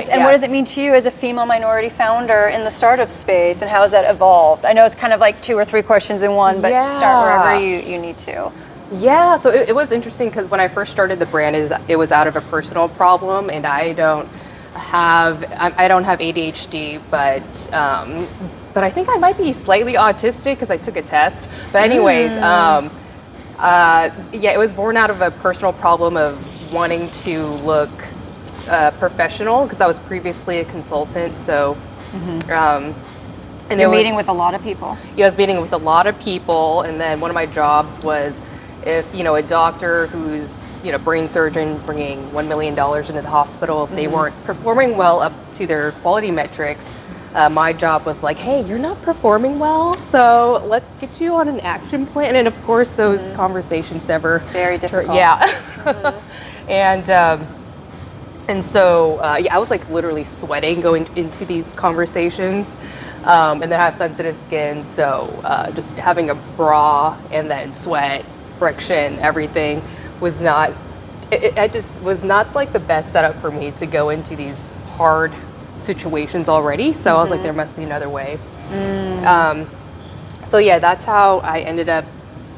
And what does it mean to you as a female minority founder in the startup space, and how has that evolved? I know it's kind of like 2 or 3 questions in one, but start wherever you need to. Yeah, so it was interesting because when I first started the brand, it was out of a personal problem, and I don't have ADHD, but I think I might be slightly autistic because I took a test. But anyways, it was born out of a personal problem of wanting to look professional because I was previously a consultant. So, and you're meeting with a lot of people. Yeah, I was meeting with a lot of people, and then one of my jobs was if a doctor who's brain surgeon bringing $1 million into the hospital, if they weren't performing well up to their quality metrics, my job was like, hey, you're not performing well, so let's get you on an action plan. And of course, those conversations never very difficult. And so I was like literally sweating going into these conversations. And then I have sensitive skin, so just having a bra and then sweat, friction, everything was not. It just was not like the best setup for me to go into these hard situations already. So I was like, there must be another way. So yeah, that's how I ended up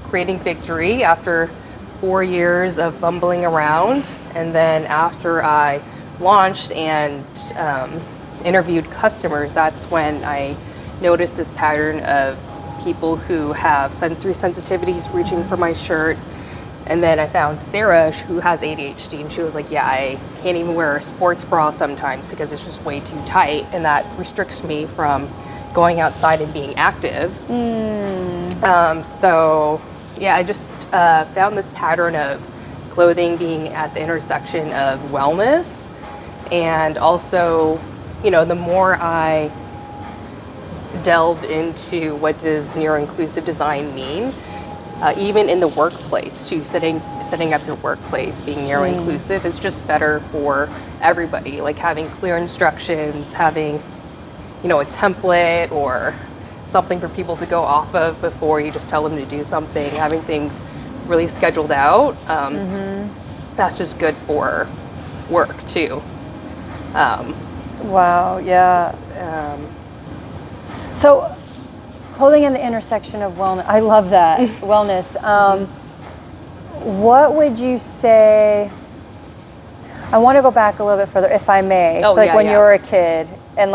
creating Vktori after 4 years of fumbling around. And then after I launched and interviewed customers, that's when I noticed this pattern of people who have sensory sensitivities reaching for my shirt. And then I found Sarah, who has ADHD, and she was like, yeah, I can't even wear a sports bra sometimes because it's just way too tight, and that restricts me from going outside and being active. So yeah, I just found this pattern of clothing being at the intersection of wellness, and also, the more I delved into what does neuro-inclusive design mean, even in the workplace, to setting up your workplace being neuro-inclusive is just better for everybody. Like having clear instructions, having a template or something for people to go off of before you just tell them to do something, having things really scheduled out. That's just good for work too. Wow, yeah. So clothing in the intersection of wellness, I love that, wellness. What would you say, I want to go back a little bit further, if I may. It's when you were a kid and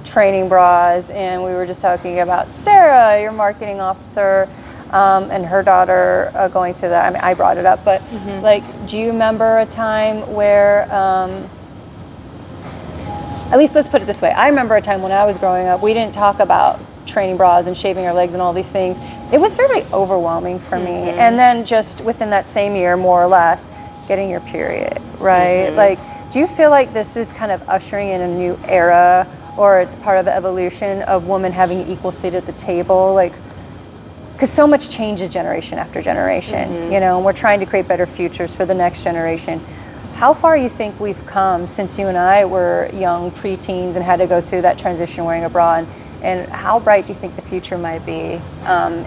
training bras, and we were just talking about Sarah, your marketing officer, and her daughter going through that. I mean, I brought it up, but do you remember a time where, at least let's put it this way, I remember a time when I was growing up, we didn't talk about training bras and shaving our legs and all these things. It was very overwhelming for me. And then just within that same year, more or less, getting your period, right? Do you feel like this is kind of ushering in a new era, or it's part of the evolution of women having an equal seat at the table? Because so much changes generation after generation, and we're trying to create better futures for the next generation. How far you think we've come since you and I were young preteens and had to go through that transition wearing a bra, and how bright do you think the future might be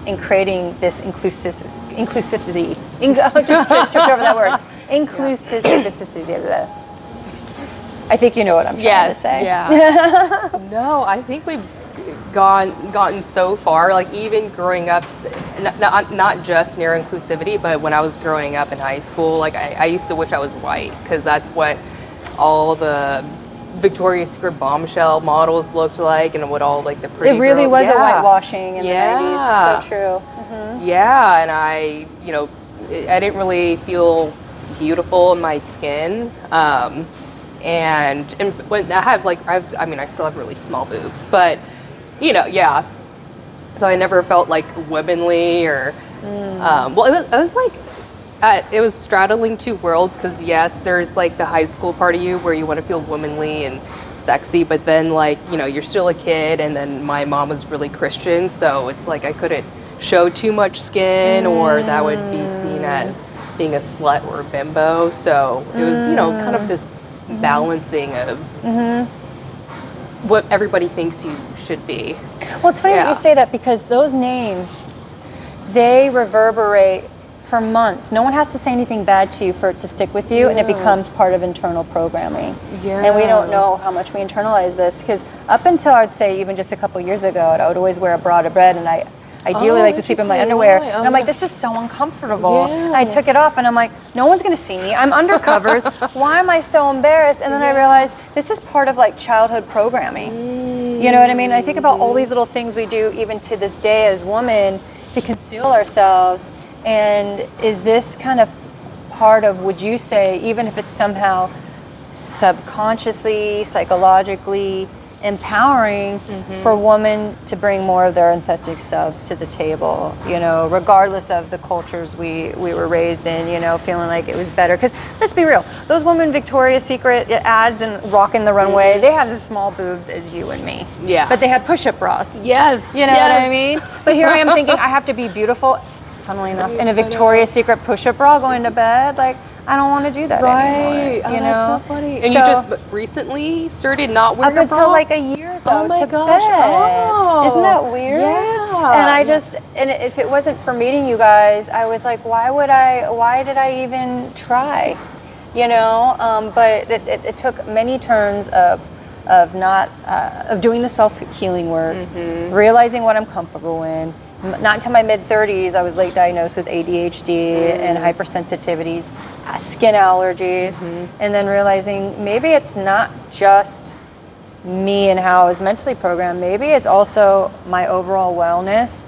in creating this inclusivity? Just tripped over that word. Inclusivity. I think you know what I'm trying to say. Yeah. No, I think we've gotten so far. Like even growing up, not just near inclusivity, but when I was growing up in high school, like I used to wish I was white, because that's what all the Victoria's Secret bombshell models looked like, and what all like the pretty it really girls, was a whitewashing in the 90s. It's so true. Yeah, and I didn't really feel beautiful in my skin. And when I have I still have really small boobs, but so I never felt like womanly or it was straddling two worlds, because yes, there's like the high school part of you where you want to feel womanly and sexy, but then you're still a kid, and then my mom was really Christian, so it's like I couldn't show too much skin or that would be seen as being a slut or a bimbo. So it was kind of this balancing of what everybody thinks you should be. Well, it's funny that you say that, because those names, they reverberate for months. No one has to say anything bad to you for it to stick with you, and it becomes part of internal programming. Yeah. And we don't know how much we internalize this, because up until I'd say even just a couple years ago, I would always wear a bra to bed, and I ideally like to sleep in my underwear. And I'm like, this is so uncomfortable. Yeah. I took it off, and I'm like, no one's gonna see me. I'm under covers. Why am I so embarrassed? And then I realized this is part of like childhood programming. You know what I mean? I think about all these little things we do even to this day as women to conceal ourselves. And is this kind of part of, would you say, even if it's somehow subconsciously, psychologically empowering for women to bring more of their authentic selves to the table, you know, regardless of the cultures we were raised in, you know, feeling like it was better? Because let's be real, those women Victoria's Secret ads and Rockin' the Runway, they have as small boobs as you and me. Yeah. But they had push-up bras. Yes. You know what I mean? But here I am thinking I have to be beautiful, funnily enough, in a Victoria's Secret push-up bra going to bed. Like, I don't want to do that anymore. You know? That's so funny. And you just recently started not wearing up a bra? until like a year ago my to gosh. bed. Oh. Isn't that weird? Yeah. And if it wasn't for meeting you guys, I was like, why did I even try? You know, but it took many turns of doing the self-healing work, realizing what I'm comfortable in. Not until my mid-30s, I was late diagnosed with ADHD and hypersensitivities, skin allergies, and then realizing maybe it's not just me and how I was mentally programmed. Maybe it's also my overall wellness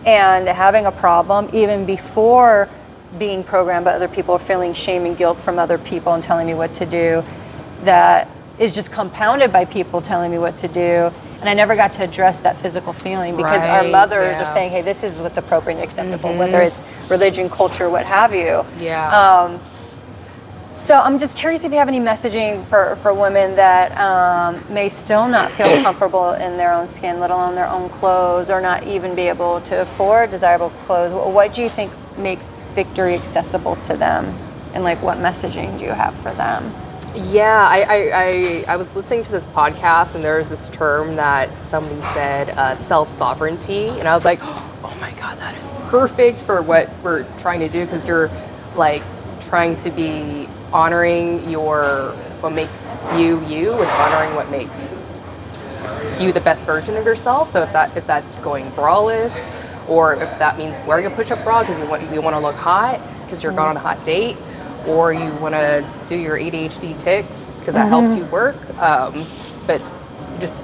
and having a problem even before being programmed by other people, feeling shame and guilt from other people and telling me what to do, that is just compounded by people telling me what to do. And I never got to address that physical feeling because our mothers are saying, hey, this is what's appropriate and acceptable, whether it's religion, culture, what have you. Yeah. So I'm just curious if you have any messaging for women that may still not feel comfortable in their own skin, let alone their own clothes, or not even be able to afford desirable clothes. What do you think makes Vktori accessible to them? And like, what messaging do you have for them? Yeah, I was listening to this podcast, and there was this term that somebody said, self-sovereignty, and I was like, oh my God, that is perfect for what we're trying to do, because you're like trying to be honoring what makes you and honoring what makes you the best version of yourself. So if that's going braless, or if that means wearing a push-up bra because you want to look hot because you're going on a hot date, or you want to do your ADHD tics because that helps you work, but just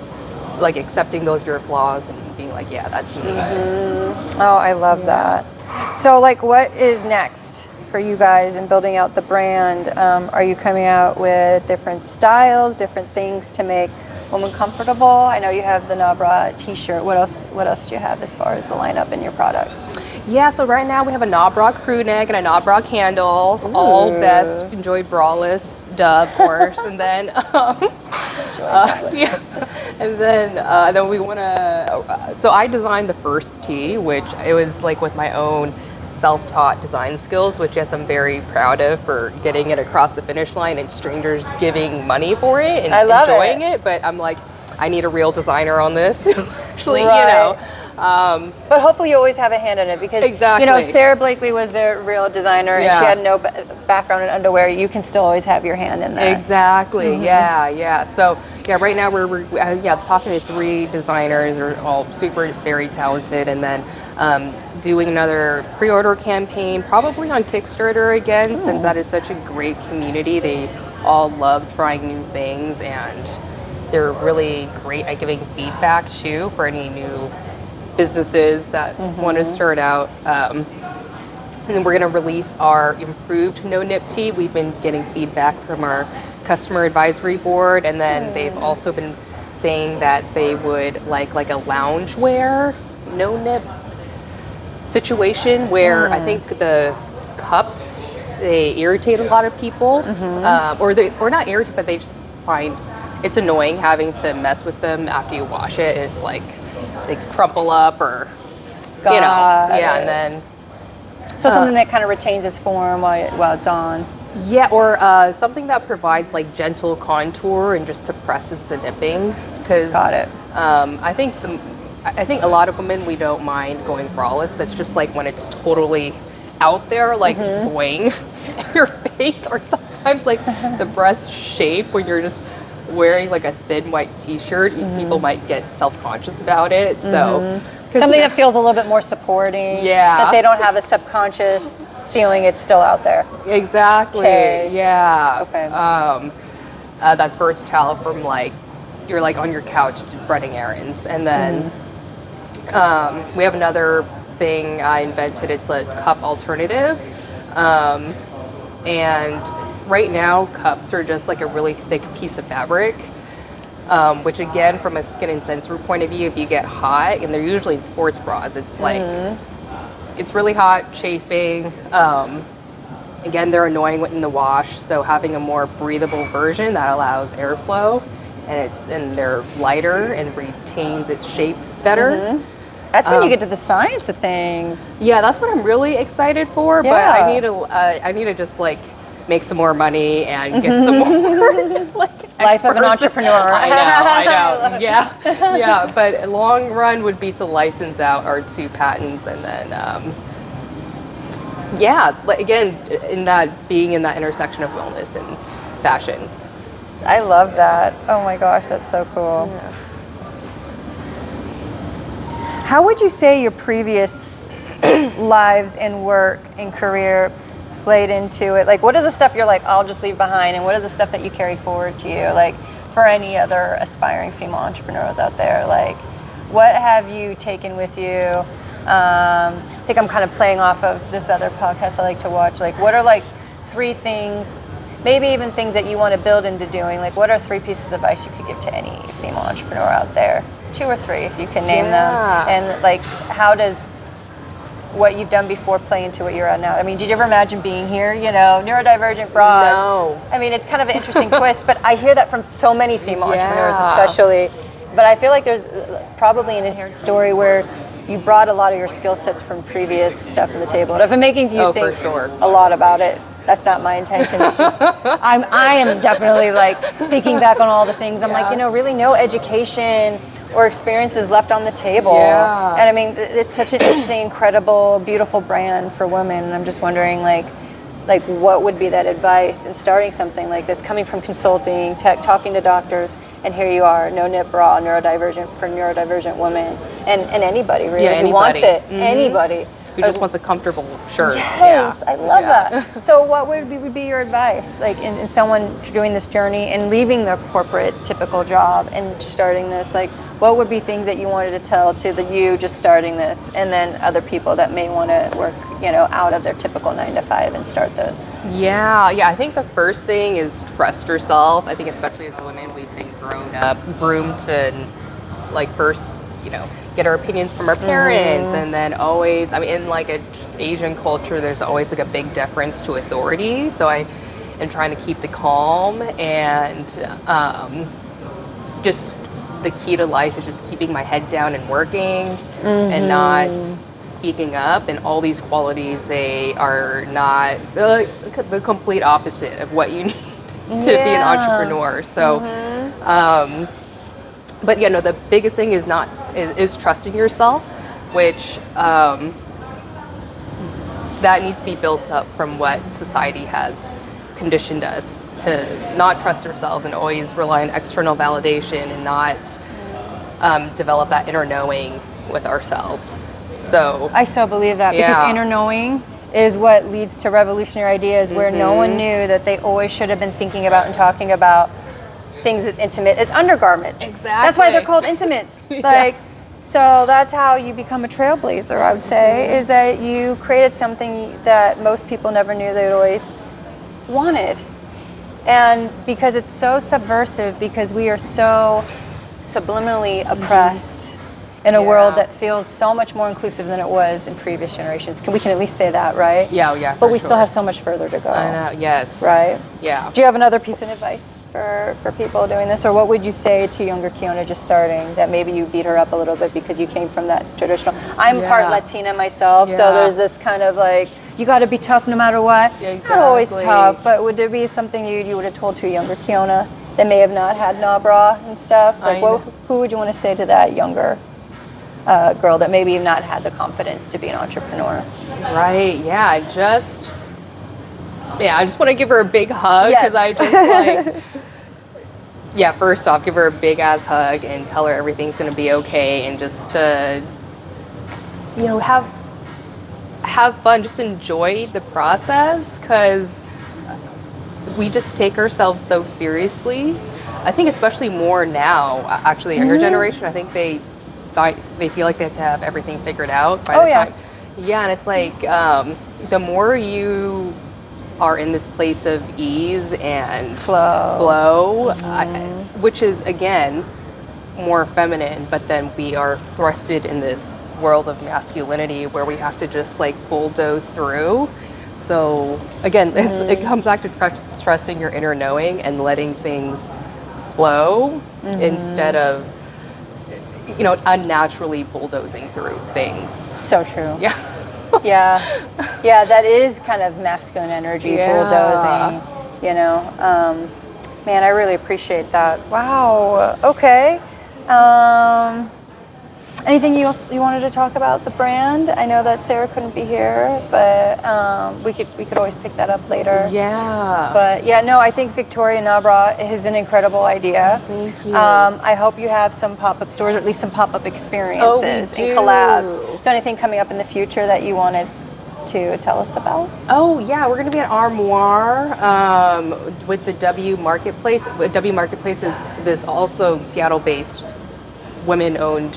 like accepting those your flaws and being like, yeah, that's me. Oh, I love that. So like, what is next for you guys in building out the brand? Are you coming out with different styles, different things to make women comfortable? I know you have the Nabra t-shirt. What else do you have as far as the lineup in your products? Yeah, so right now we have a Nabra crew neck and a Nabra candle. Ooh. All best enjoyed braless, duh, of course. And then, and then we want to. So I designed the first tee, which it was like with my own self-taught design skills, which yes, I'm very proud of for getting it across the finish line and strangers giving money for it and enjoying it. But I'm like, I need a real designer on this, actually, you know. But hopefully you always have a hand in it, because you know, Sarah Blakely was the real designer and she had no background in underwear. You can still always have your hand in that. Exactly. Yeah. So yeah, right now we're talking to 3 designers. They're all very talented, and then doing another pre-order campaign, probably on Kickstarter again, since that is such a great community. They all love trying new things, and they're really great at giving feedback too for any new businesses that want to start out. And then we're going to release our improved no-nip tee. We've been getting feedback from our customer advisory board, and then they've also been saying that they would like a loungewear no-nip situation where I think the cups, they irritate a lot of people, or not irritate, but they just find it's annoying having to mess with them after you wash it. It's like they crumple up, or and then something that kind of retains its form while it's on. Yeah, or something that provides like gentle contour and just suppresses the nipping. Because I think a lot of women, we don't mind going braless, but it's just like when it's totally out there, like boing in your face, or sometimes like the breast shape when you're just wearing like a thin white t-shirt, people might get self-conscious about it. So something that feels a little bit more supporting. Yeah. That they don't have a subconscious feeling it's still out there. Exactly. Okay. Yeah. Okay. That's versatile from like you're like on your couch running errands, and then we have another thing I invented. It's a cup alternative, and right now cups are just like a really thick piece of fabric, which again, from a skin and sensory point of view, if you get hot, and they're usually in sports bras, it's like it's really hot, chafing. Again, they're annoying in the wash, so having a more breathable version that allows airflow, and they're lighter and retains its shape better. That's when you get to the science of things. Yeah, that's what I'm really excited for. Yeah. But I need to just like make some more money and get some more like Life of an experts. entrepreneur. I know. Yeah. But a long run would be to license out our 2 patents, and then again, being in that intersection of wellness and fashion. I love that. Oh my gosh, that's so cool. Yeah. How would you say your previous lives and work and career played into it? Like, what is the stuff you're like, I'll just leave behind, and what is the stuff that you carry forward to you? Like, for any other aspiring female entrepreneurs out there, like, what have you taken with you? I think I'm kind of playing off of this other podcast I like to watch. Like, what are like 3 things, maybe even things that you want to build into doing? Like, what are 3 pieces of advice you could give to any female entrepreneur out there? 2 or 3, if you can name them. And like, how does what you've done before play into what you're at now? I mean, did you ever imagine being here, neurodivergent bras? No. I mean, it's kind of an interesting twist, but I hear that from so many female entrepreneurs especially. But I feel like there's probably an inherent story where you brought a lot of your skill sets from previous stuff to the table. And if I'm making you think for sure. a lot about it, that's not my intention. It's just, I am definitely like thinking back on all the things. I'm like, really no education or experiences left on the table. Yeah. And I mean, it's such an interesting, incredible, beautiful brand for women. And I'm just wondering, like what would be that advice in starting something like this, coming from consulting, tech, talking to doctors, and here you are, no nip bra, neurodivergent women, and anybody really who wants it, anybody. Who just wants a comfortable shirt. Yes, I love that. So what would be your advice, like in someone doing this journey and leaving their corporate typical job and starting this? Like, what would be things that you wanted to tell to you just starting this, and then other people that may want to work, out of their typical 9 to 5 and start this? Yeah. I think the first thing is trust yourself. I think especially as women, we've been groomed to like first, get our opinions from our parents, and then always, in like an Asian culture, there's always like a big deference to authority. So I am trying to keep the calm, and just the key to life is just keeping my head down and working, and not speaking up. And all these qualities, they are not the complete opposite of what you need to be an entrepreneur. So, but the biggest thing is trusting yourself, which that needs to be built up from what society has conditioned us to not trust ourselves and always rely on external validation, and not develop that inner knowing with ourselves. So I so believe that, because inner knowing is what leads to revolutionary ideas, where no one knew that they always should have been thinking about and talking about things as intimate as undergarments. Exactly. That's why they're called intimates. So that's how you become a trailblazer, I would say, is that you created something that most people never knew they'd always wanted. And because it's so subversive, because we are so subliminally oppressed in a world that feels so much more inclusive than it was in previous generations. We can at least say that, right? Yeah. But we still have so much further to go. I know, yes. Right? Yeah. Do you have another piece of advice for people doing this? Or what would you say to younger Kiona just starting, that maybe you beat her up a little bit because you came from that traditional? I'm part Latina myself, so there's this kind of like, you got to be tough no matter what. Yeah, exactly. Not always tough, but would there be something you would have told to a younger Kiona that may have not had nah bra and stuff? Like, who would you want to say to that younger girl that maybe not had the confidence to be an entrepreneur. Right. Yeah. I just want to give her a big hug Yes. because I just like, yeah, first off, give her a big ass hug and tell her everything's going to be okay, and just to, you know, have fun, just enjoy the process, because we just take ourselves so seriously. I think especially more now, actually, younger generation, I think they feel like they have to have everything figured out by the time. Yeah, and it's like the more you are in this place of ease and flow, which is again more feminine, but then we are thrusted in this world of masculinity where we have to just like bulldoze through. So again, it comes back to trusting your inner knowing and letting things flow instead of, you know, unnaturally bulldozing through things. So true. Yeah. Yeah, that is kind of masculine energy, bulldozing, you know. Man, I really appreciate that. Wow. Okay. Anything else you wanted to talk about the brand? I know that Sarah couldn't be here, but we could always pick that up later. Yeah. But yeah, no, I think Vktori Nabra is an incredible idea. Thank you. I hope you have some pop-up stores, or at least some pop-up experiences and collabs. So anything coming up in the future that you wanted to tell us about? Oh yeah, we're going to be at Armoire with the W Marketplace. W Marketplace is this also Seattle-based women-owned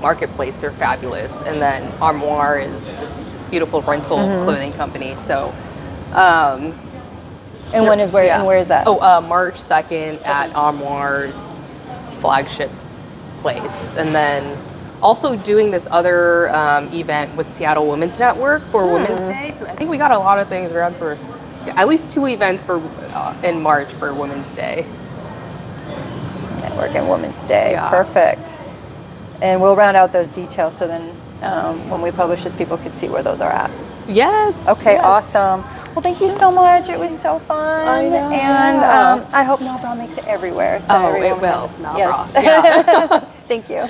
marketplace. They're fabulous. And then Armoire is this beautiful rental clothing company. So, and when is and where is that? Oh, March 2nd at Armoire's flagship place. And then also doing this other event with Seattle Women's Network for Women's Day. So I think we got a lot of things around for at least 2 events for in March for Women's Day. Network and Women's Day. Yeah. Perfect. And we'll round out those details so then when we publish this, people can see where those are at. Yes. Okay, yes. Awesome. Well, thank you so much. It was so fun. I know. And I hope Nabra makes it everywhere. So Oh, everyone it will. Yes. Yeah. Thank you.